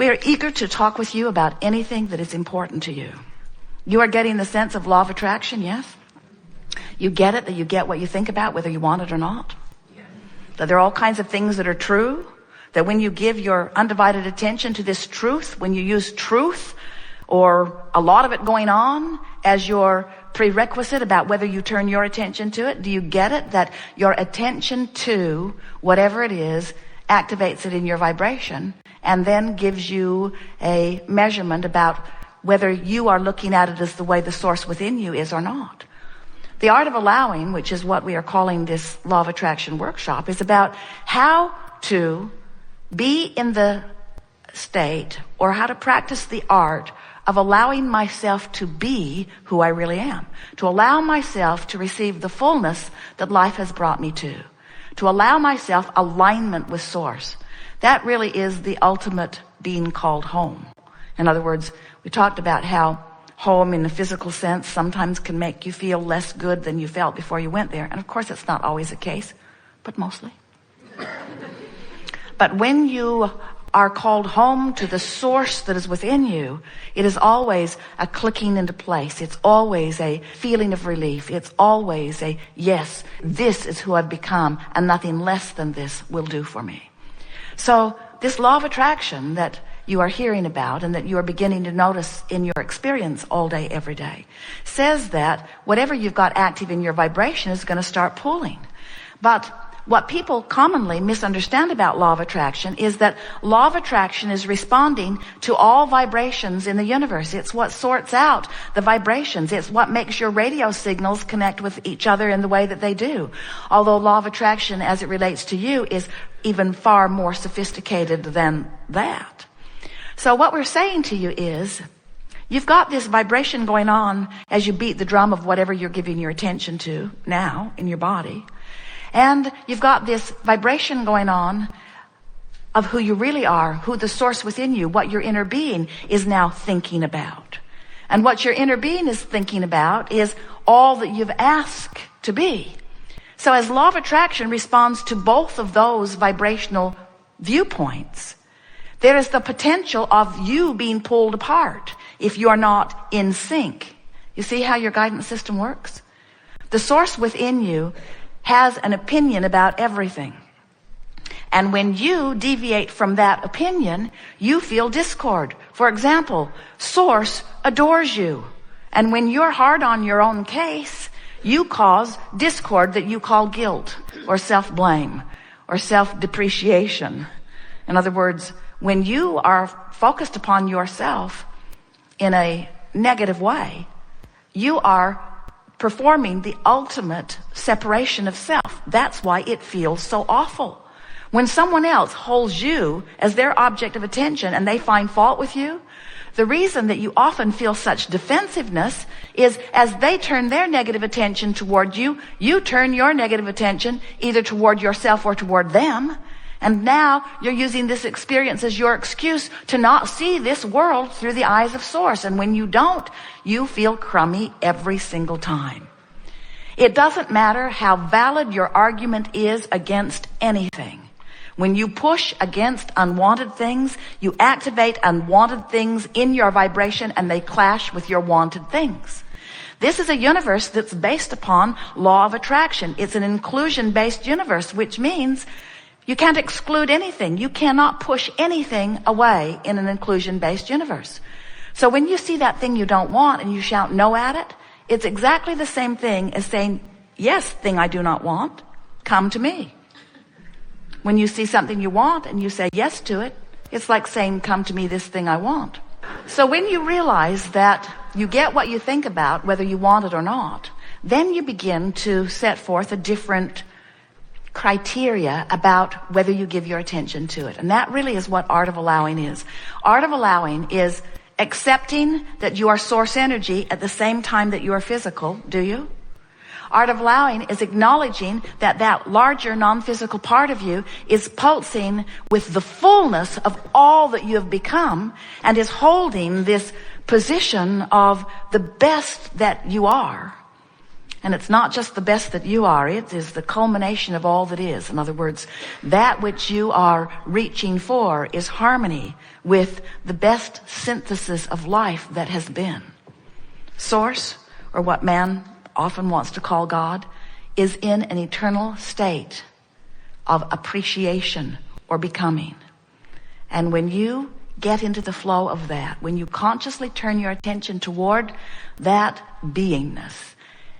We are eager to talk with you about anything that is important to you. You are getting the sense of law of attraction, yes? You get it, that you get what you think about, whether you want it or not? That there are all kinds of things that are true, that when you give your undivided attention to this truth, when you use truth or a lot of it going on as your prerequisite about whether you turn your attention to it, do you get it? That your attention to whatever it is activates it in your vibration and then gives you a measurement about whether you are looking at it as the way the source within you is or not. The art of allowing, which is what we are calling this law of attraction workshop, is about how to be in the state or how to practice the art of allowing myself to be who I really am, to allow myself to receive the fullness that life has brought me to allow myself alignment with source. That really is the ultimate being called home. In other words, we talked about how home in the physical sense sometimes can make you feel less good than you felt before you went there. And of course, it's not always the case, but mostly. But when you are called home to the source that is within you, it is always a clicking into place. It's always a feeling of relief. It's always a, yes, this is who I've become, and nothing less than this will do for me. So this law of attraction that you are hearing about and that you are beginning to notice in your experience all day, every day, says that whatever you've got active in your vibration is going to start pulling. But what people commonly misunderstand about law of attraction is that law of attraction is responding to all vibrations in the universe. It's what sorts out the vibrations. It's what makes your radio signals connect with each other in the way that they do. Although law of attraction, as it relates to you, is even far more sophisticated than that. So what we're saying to you is, you've got this vibration going on as you beat the drum of whatever you're giving your attention to now in your body. And you've got this vibration going on of who you really are, who the source within you, what your inner being is now thinking about. And what your inner being is thinking about is all that you've asked to be. So as law of attraction responds to both of those vibrational viewpoints, there is the potential of you being pulled apart if you're not in sync. You see how your guidance system works? The source within you has an opinion about everything. And when you deviate from that opinion, you feel discord. For example, source adores you. And when you're hard on your own case, you cause discord that you call guilt or self-blame or self-depreciation. In other words, when you are focused upon yourself in a negative way, you are performing the ultimate separation of self. That's why it feels so awful. When someone else holds you as their object of attention and they find fault with you, the reason that you often feel such defensiveness is as they turn their negative attention toward you, you turn your negative attention either toward yourself or toward them. And now you're using this experience as your excuse to not see this world through the eyes of source. And when you don't, you feel crummy every single time. It doesn't matter how valid your argument is against anything. When you push against unwanted things, you activate unwanted things in your vibration and they clash with your wanted things. This is a universe that's based upon law of attraction. It's an inclusion-based universe, which means you can't exclude anything. You cannot push anything away in an inclusion-based universe. So when you see that thing you don't want and you shout no at it, it's exactly the same thing as saying, yes, thing I do not want, come to me. When you see something you want and you say yes to it, it's like saying, come to me, this thing I want. So when you realize that you get what you think about, whether you want it or not, then you begin to set forth a different criteria about whether you give your attention to it. And that really is what art of allowing is. Art of allowing is accepting that you are source energy at the same time that you are physical. Do you? Art of allowing is acknowledging that that larger non-physical part of you is pulsing with the fullness of all that you have become and is holding this position of the best that you are. And it's not just the best that you are, it is the culmination of all that is. In other words, that which you are reaching for is harmony with the best synthesis of life that has been. Source, or what man often wants to call God, is in an eternal state of appreciation or becoming. And when you get into the flow of that, when you consciously turn your attention toward that beingness,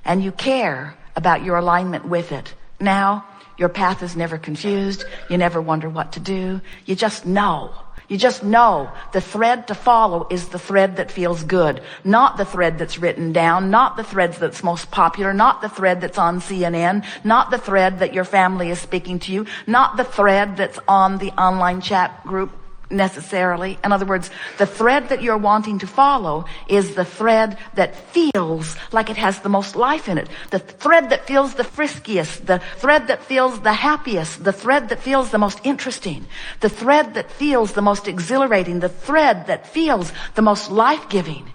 and you care about your alignment with it, now your path is never confused. You never wonder what to do. You just know. You just know the thread to follow is the thread that feels good, not the thread that's written down, not the thread that's most popular, not the thread that's on CNN, not the thread that your family is speaking to you, not the thread that's on the online chat group necessarily. In other words, the thread that you're wanting to follow is the thread that feels like it has the most life in it. The thread that feels the friskiest, the thread that feels the happiest, the thread that feels the most interesting, the thread that feels the most exhilarating, the thread that feels the most life-giving.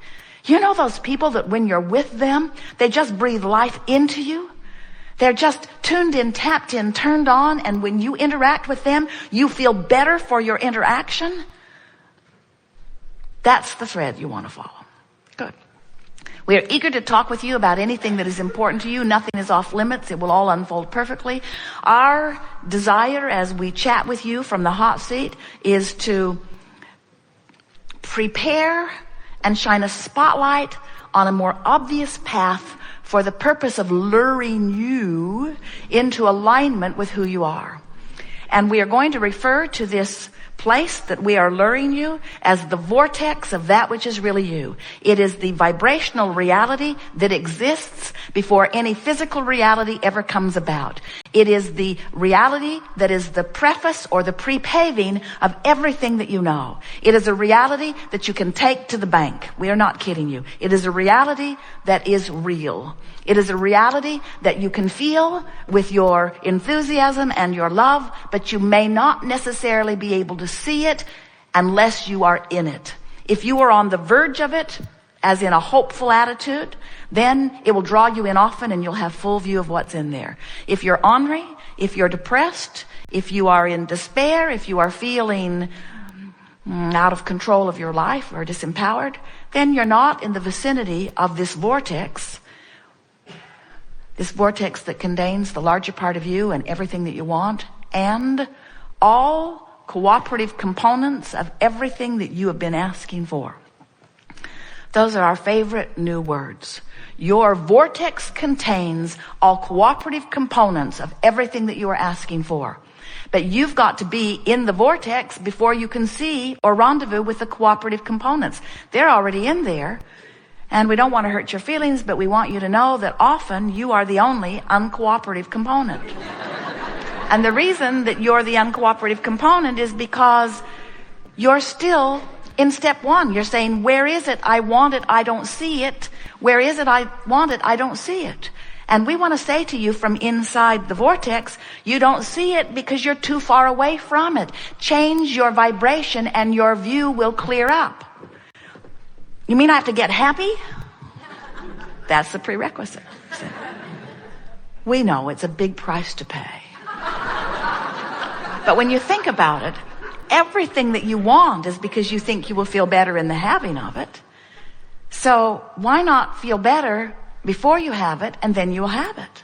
You know those people that when you're with them, they just breathe life into you? They're just tuned in, tapped in, turned on, and when you interact with them, you feel better for your interaction. That's the thread you want to follow. Good. We are eager to talk with you about anything that is important to you. Nothing is off limits. It will all unfold perfectly. Our desire as we chat with you from the hot seat is to prepare and shine a spotlight on a more obvious path for the purpose of luring you into alignment with who you are. And we are going to refer to this place that we are luring you as the vortex of that which is really you. It is the vibrational reality that exists before any physical reality ever comes about. It is the reality that is the preface or the pre-paving of everything that you know. It is a reality that you can take to the bank. We are not kidding you. It is a reality that is real. It is a reality that you can feel with your enthusiasm and your love, but you may not necessarily be able to see it unless you are in it. If you are on the verge of it, as in a hopeful attitude, then it will draw you in often and you'll have full view of what's in there. If you're ornery, if you're depressed, if you are in despair, if you are feeling out of control of your life or disempowered, then you're not in the vicinity of this vortex that contains the larger part of you and everything that you want, and all cooperative components of everything that you have been asking for. Those are our favorite new words. Your vortex contains all cooperative components of everything that you are asking for. But you've got to be in the vortex before you can see or rendezvous with the cooperative components. They're already in there. And we don't want to hurt your feelings, but we want you to know that often you are the only uncooperative component. And the reason that you're the uncooperative component is because you're still in step one. You're saying, where is it? I want it. I don't see it. Where is it? I want it. I don't see it. And we want to say to you from inside the vortex, you don't see it because you're too far away from it. Change your vibration and your view will clear up. You mean I have to get happy? That's the prerequisite. We know it's a big price to pay. But when you think about it, everything that you want is because you think you will feel better in the having of it. So why not feel better before you have it, and then you'll have it?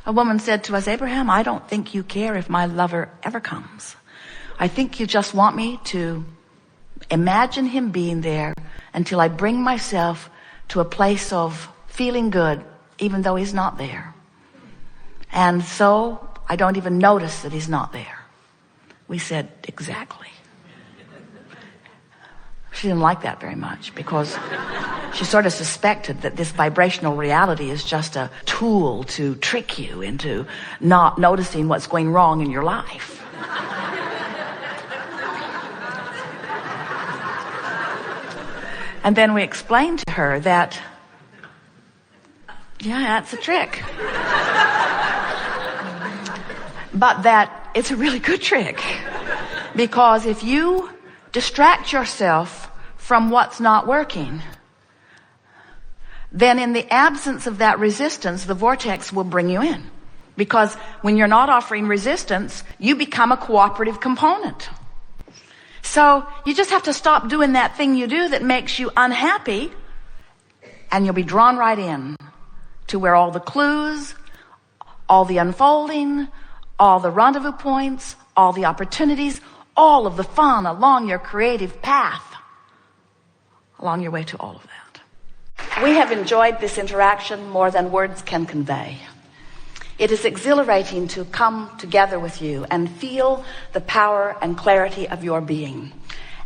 A woman said to us, Abraham, I don't think you care if my lover ever comes. I think you just want me to imagine him being there until I bring myself to a place of feeling good, even though he's not there. And so I don't even notice that he's not there. We said, exactly. She didn't like that very much because she sort of suspected that this vibrational reality is just a tool to trick you into not noticing what's going wrong in your life. And then we explained to her that, yeah, that's a trick. But that it's a really good trick. Because if you distract yourself from what's not working, then in the absence of that resistance, the vortex will bring you in. Because when you're not offering resistance, you become a cooperative component. So you just have to stop doing that thing you do that makes you unhappy, and you'll be drawn right in to where all the clues, all the unfolding, all the rendezvous points, all the opportunities, all of the fun along your creative path, along your way to all of that. We have enjoyed this interaction more than words can convey. It is exhilarating to come together with you and feel the power and clarity of your being.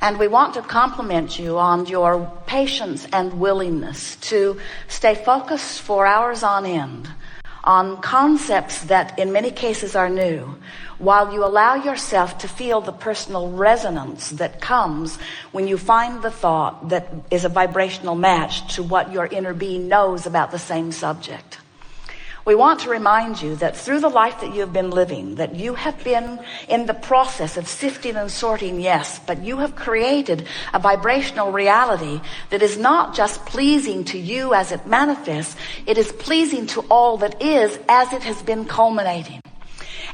And we want to compliment you on your patience and willingness to stay focused for hours on end on concepts that in many cases are new, while you allow yourself to feel the personal resonance that comes when you find the thought that is a vibrational match to what your inner being knows about the same subject. We want to remind you that through the life that you've been living, that you have been in the process of sifting and sorting, yes, but you have created a vibrational reality that is not just pleasing to you as it manifests, it is pleasing to all that is as it has been culminating.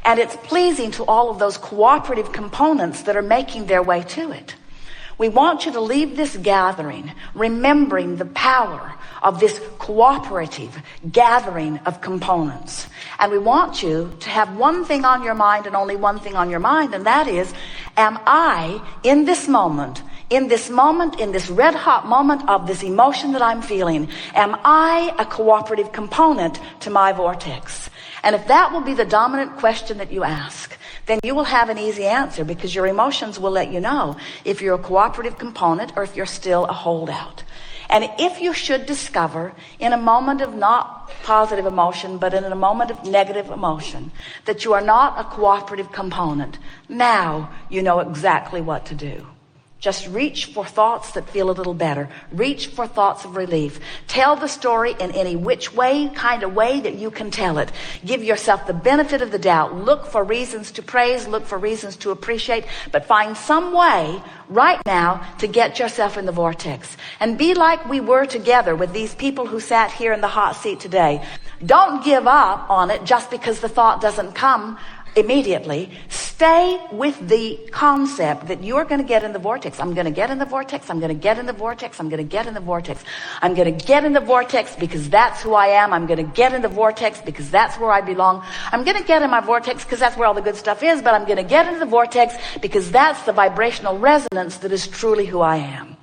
And it's pleasing to all of those cooperative components that are making their way to it. We want you to leave this gathering remembering the power of this cooperative gathering of components. And we want you to have one thing on your mind and only one thing on your mind, and that is, am I in this moment, in this red hot moment of this emotion that I'm feeling, am I a cooperative component to my vortex? And if that will be the dominant question that you ask, then you will have an easy answer, because your emotions will let you know if you're a cooperative component or if you're still a holdout. And if you should discover in a moment of not positive emotion, but in a moment of negative emotion, that you are not a cooperative component, now you know exactly what to do. Just reach for thoughts that feel a little better. Reach for thoughts of relief. Tell the story in any which way, kind of way that you can tell it. Give yourself the benefit of the doubt. Look for reasons to praise. Look for reasons to appreciate. But find some way right now to get yourself in the vortex. And be like we were together with these people who sat here in the hot seat today. Don't give up on it just because the thought doesn't come immediately. Stay with the concept that you're going to get in the vortex. I'm going to get in the vortex. I'm going to get in the vortex. I'm going to get in the vortex. I'm going to get in the vortex because that's who I am. I'm going to get in the vortex because that's where I belong. I'm going to get in my vortex because that's where all the good stuff is, but I'm going to get into the vortex because that's the vibrational resonance that is truly who I am.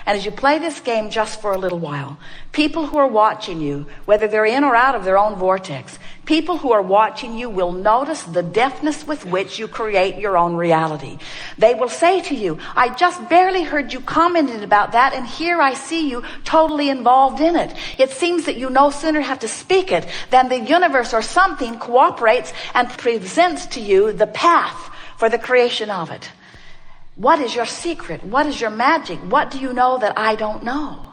And as you play this game just for a little while, people who are watching you, whether they're in or out of their own vortex, people who are watching you will notice the deftness with which you create your own reality. They will say to you, I just barely heard you commented about that, and here I see you totally involved in it. It seems that you no sooner have to speak it than the universe or something cooperates and presents to you the path for the creation of it. What is your secret? What is your magic? What do you know that I don't know?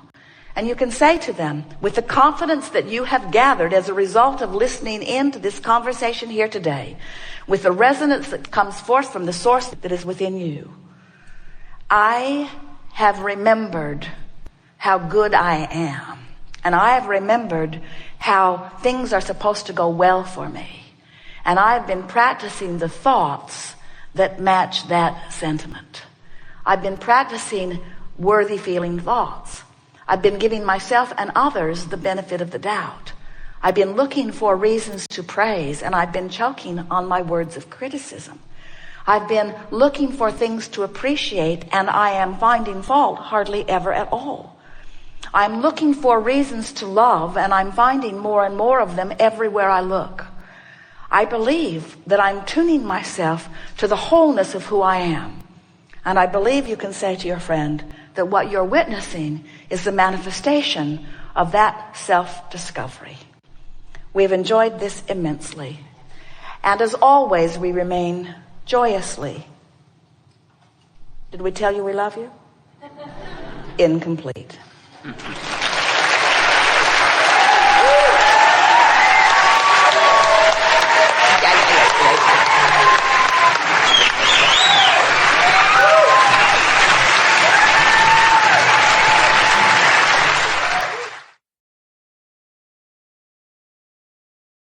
And you can say to them, with the confidence that you have gathered as a result of listening in to this conversation here today, with the resonance that comes forth from the source that is within you, I have remembered how good I am. And I have remembered how things are supposed to go well for me. And I've been practicing the thoughts that match that sentiment. I've been practicing worthy feeling thoughts. I've been giving myself and others the benefit of the doubt. I've been looking for reasons to praise, and I've been choking on my words of criticism. I've been looking for things to appreciate, and I am finding fault hardly ever at all. I'm looking for reasons to love, and I'm finding more and more of them everywhere I look. I believe that I'm tuning myself to the wholeness of who I am. And I believe you can say to your friend that what you're witnessing is the manifestation of that self-discovery. We've enjoyed this immensely. And as always, we remain joyously. Did we tell you we love you? Incomplete.